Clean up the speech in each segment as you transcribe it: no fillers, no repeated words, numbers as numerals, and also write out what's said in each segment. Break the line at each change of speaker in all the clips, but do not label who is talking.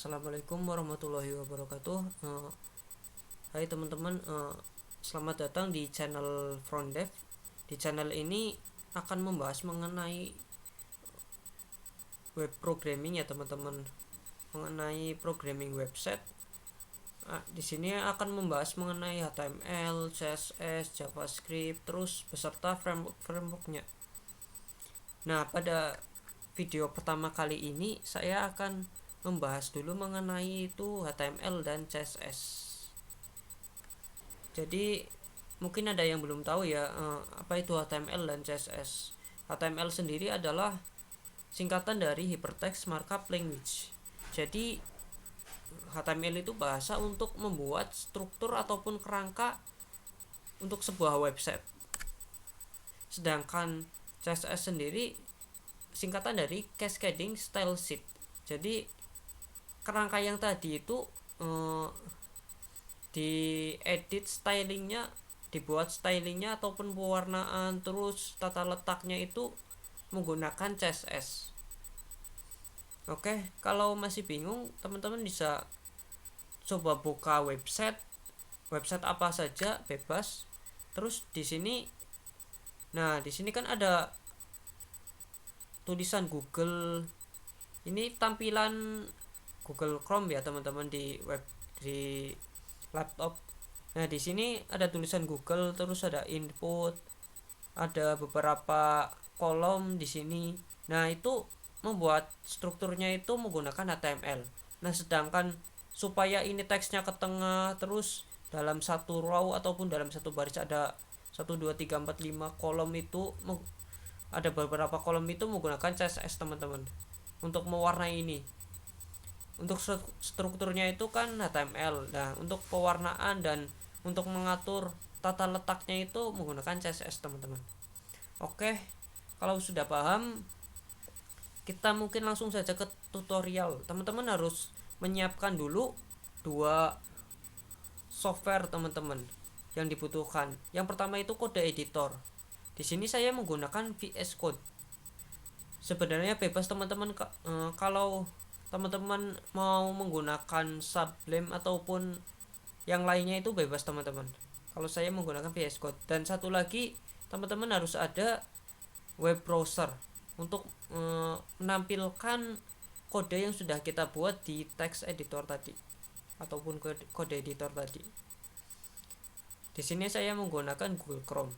Assalamualaikum warahmatullahi wabarakatuh. Hai teman-teman, selamat datang di channel Frontdev. Di channel ini akan membahas mengenai web programming ya teman-teman, mengenai programming website. Di sini akan membahas mengenai HTML, CSS, JavaScript, terus beserta frameworknya. Nah, pada video pertama kali ini saya akan membahas dulu mengenai itu HTML dan CSS. Jadi mungkin ada yang belum tahu ya, apa itu HTML dan CSS. HTML sendiri adalah singkatan dari Hypertext Markup Language. Jadi HTML itu bahasa untuk membuat struktur ataupun kerangka untuk sebuah website. Sedangkan CSS sendiri singkatan dari Cascading Style Sheet. Jadi kerangka yang tadi itu diedit stylingnya, dibuat stylingnya ataupun pewarnaan, terus tata letaknya itu menggunakan CSS. Oke, kalau masih bingung teman-teman bisa coba buka website apa saja bebas. Terus di sini, nah di sini kan ada tulisan Google. Ini tampilan Google Chrome ya teman-teman di web di laptop. Nah di sini ada tulisan Google, terus ada input, ada beberapa kolom di sini. Nah itu membuat strukturnya itu menggunakan HTML. Nah sedangkan supaya ini teksnya ke tengah, terus dalam satu row ataupun dalam satu baris ada 1, 2, 3, 4, 5 kolom itu, ada beberapa kolom itu menggunakan CSS teman-teman untuk mewarnai ini. Untuk strukturnya itu kan HTML. Nah untuk pewarnaan dan untuk mengatur tata letaknya itu menggunakan CSS teman-teman. Oke, kalau sudah paham, kita mungkin langsung saja ke tutorial. Teman-teman harus menyiapkan dulu 2 software teman-teman yang dibutuhkan. Yang pertama itu kode editor. Di sini saya menggunakan VS Code. Sebenarnya bebas teman-teman, kalau teman-teman mau menggunakan Sublime ataupun yang lainnya itu bebas teman-teman. Kalau saya menggunakan VS Code. Dan satu lagi, teman-teman harus ada web browser untuk menampilkan kode yang sudah kita buat di text editor tadi ataupun kode editor tadi. Di sini saya menggunakan Google Chrome.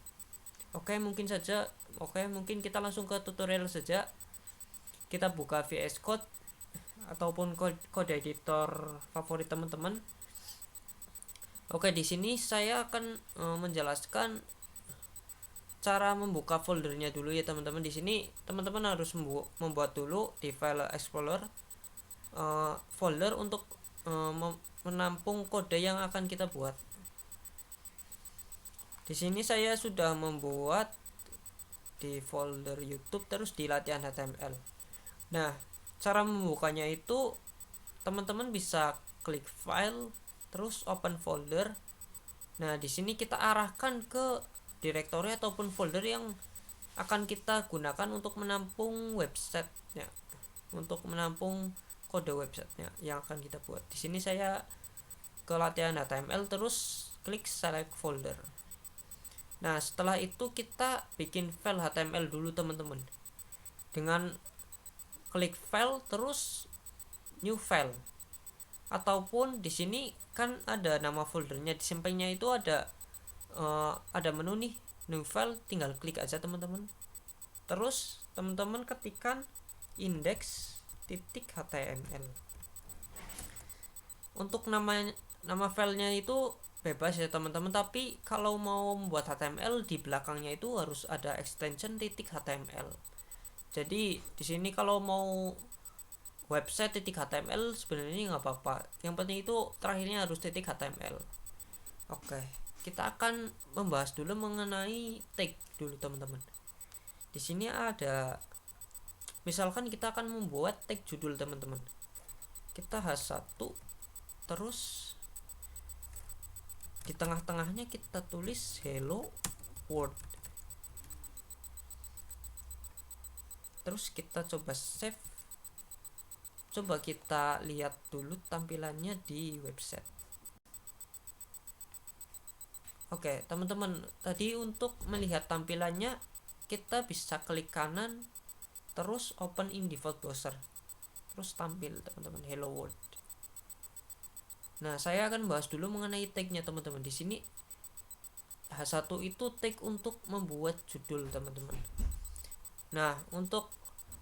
Oke, mungkin kita langsung ke tutorial saja. Kita buka VS Code ataupun kode editor favorit teman-teman. Oke, di sini saya akan menjelaskan cara membuka foldernya dulu ya teman-teman. Di sini teman-teman harus membuat dulu di file explorer folder untuk menampung kode yang akan kita buat. Di sini saya sudah membuat di folder YouTube, terus di latihan HTML. Nah, cara membukanya itu teman-teman bisa klik file, terus open folder. Nah, di sini kita arahkan ke direktori ataupun folder yang akan kita gunakan untuk menampung websitenya, untuk menampung kode websitenya yang akan kita buat. Di sini saya ke latihan HTML, terus klik select folder. Nah, setelah itu kita bikin file HTML dulu teman-teman. Dengan klik file terus new file. Ataupun di sini kan ada nama foldernya, di sampingnya itu ada menu nih, new file, tinggal klik aja teman-teman. Terus teman-teman ketikkan index.html. Untuk nama filenya itu bebas ya teman-teman, tapi kalau mau membuat HTML di belakangnya itu harus ada extension .html. Jadi di sini kalau mau website .html sebenarnya nggak apa-apa, yang penting itu terakhirnya harus .html. Oke, kita akan membahas dulu mengenai tag dulu teman-teman. Di sini ada, misalkan kita akan membuat tag judul teman-teman. Kita H1, terus di tengah-tengahnya kita tulis hello world. Terus kita coba save. coba kita lihat dulu tampilannya di website. Oke teman-teman, tadi untuk melihat tampilannya kita bisa klik kanan terus open in default browser, terus tampil teman-teman hello world. Nah saya akan bahas dulu mengenai tagnya teman-teman. Di sini H1 itu tag untuk membuat judul teman-teman. Nah untuk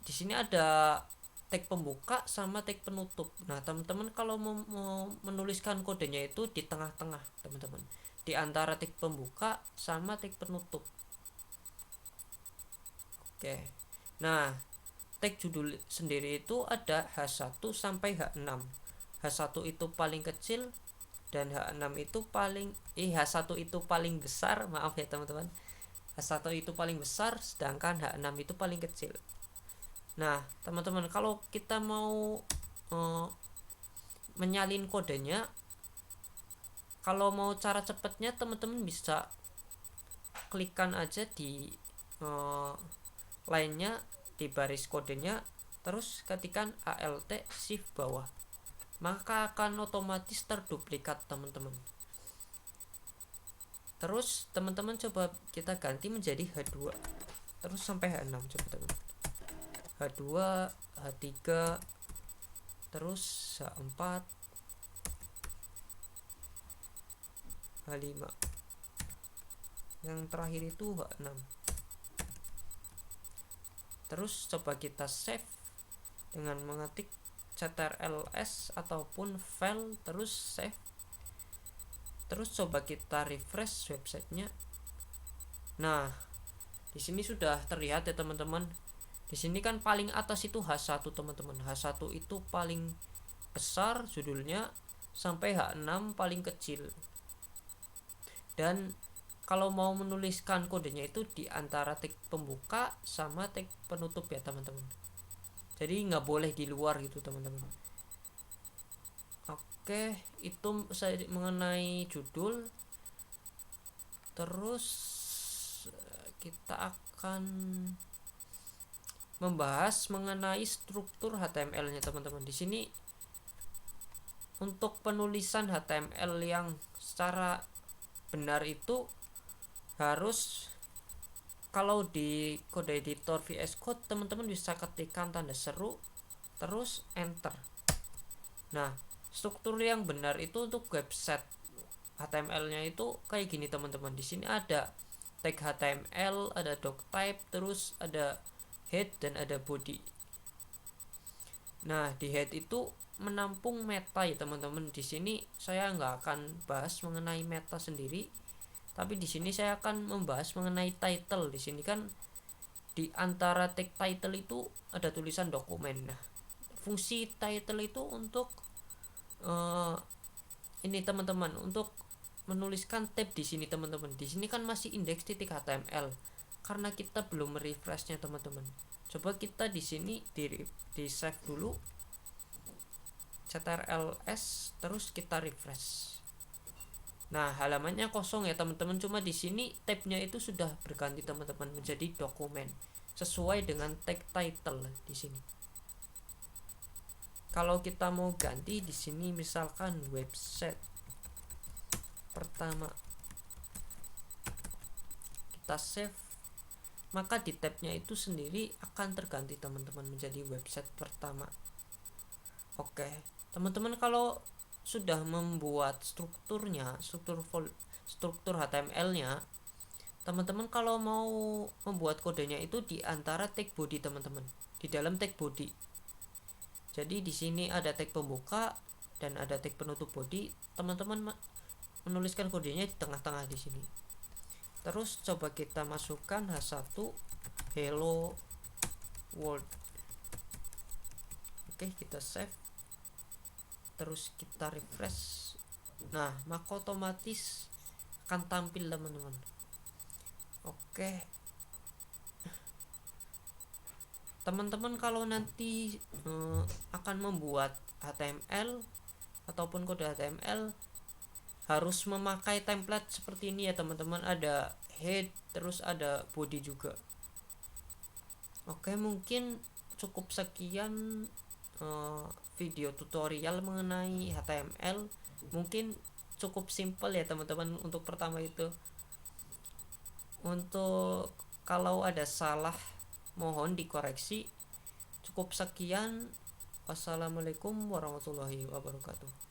di sini ada tag pembuka sama tag penutup. Nah teman-teman kalau mau menuliskan kodenya itu di tengah-tengah teman-teman, di antara tag pembuka sama tag penutup. Oke. Nah, tag judul sendiri itu ada H1 sampai H6. H1 itu paling kecil dan H6 itu H1 itu paling besar, maaf ya teman-teman. H1 itu paling besar sedangkan H6 itu paling kecil. Nah, teman-teman kalau kita mau menyalin kodenya, kalau mau cara cepatnya teman-teman bisa klikkan aja di lainnya di baris kodenya, terus ketikkan alt shift bawah, maka akan otomatis terduplikat teman-teman. Terus teman-teman coba kita ganti menjadi H2 terus sampai H6, coba teman, H2 H3 terus H4 H5, yang terakhir itu H6. Terus coba kita save dengan mengetik ctrls ataupun file terus save. Terus coba kita refresh websitenya. Nah, di sini sudah terlihat ya teman-teman. Di sini kan paling atas itu H1 teman-teman. H1 itu paling besar judulnya sampai H6 paling kecil. Dan kalau mau menuliskan kodenya itu di antara tag pembuka sama tag penutup ya teman-teman. Jadi nggak boleh di luar gitu teman-teman. Oke, itu saya mengenai judul. Terus kita akan membahas mengenai struktur HTML-nya teman-teman. Di sini untuk penulisan HTML yang secara benar itu harus, kalau di kode editor VS Code teman-teman bisa ketikkan tanda seru terus enter. Nah, struktur yang benar itu untuk website HTML-nya itu kayak gini teman-teman. Di sini ada tag HTML, ada doctype, terus ada head dan ada body. Nah, di head itu menampung meta ya teman-teman. Di sini saya nggak akan bahas mengenai meta sendiri, tapi di sini saya akan membahas mengenai title. Di sini kan di antara tag title itu ada tulisan dokumen. Nah, fungsi title itu untuk ini teman-teman, untuk menuliskan tab di sini teman-teman. Di sini kan masih index.html karena kita belum merefreshnya teman-teman. Coba kita di sini di save dulu, ctrls terus kita refresh. Nah, halamannya kosong ya teman-teman. Cuma di sini tabnya itu sudah berganti teman-teman menjadi dokumen sesuai dengan tag title di sini. Kalau kita mau ganti di sini misalkan website pertama, kita save, maka di tabnya itu sendiri akan terganti teman-teman menjadi website pertama. Oke, teman-teman kalau sudah membuat struktur HTML-nya, teman-teman kalau mau membuat kodenya itu di antara tag body teman-teman, di dalam tag body. Jadi di sini ada tag pembuka dan ada tag penutup body. Teman-teman menuliskan kodenya di tengah-tengah di sini. Terus coba kita masukkan H1 hello world. Oke, kita save. Terus kita refresh. Nah, maka otomatis akan tampil teman-teman. Oke, teman-teman kalau nanti akan membuat HTML ataupun kode HTML harus memakai template seperti ini ya teman-teman. Ada head terus ada body juga. Oke, mungkin cukup sekian video tutorial mengenai HTML. Mungkin cukup simpel ya teman-teman untuk pertama itu. Untuk kalau ada salah mohon dikoreksi. Cukup sekian. Wassalamualaikum warahmatullahi wabarakatuh.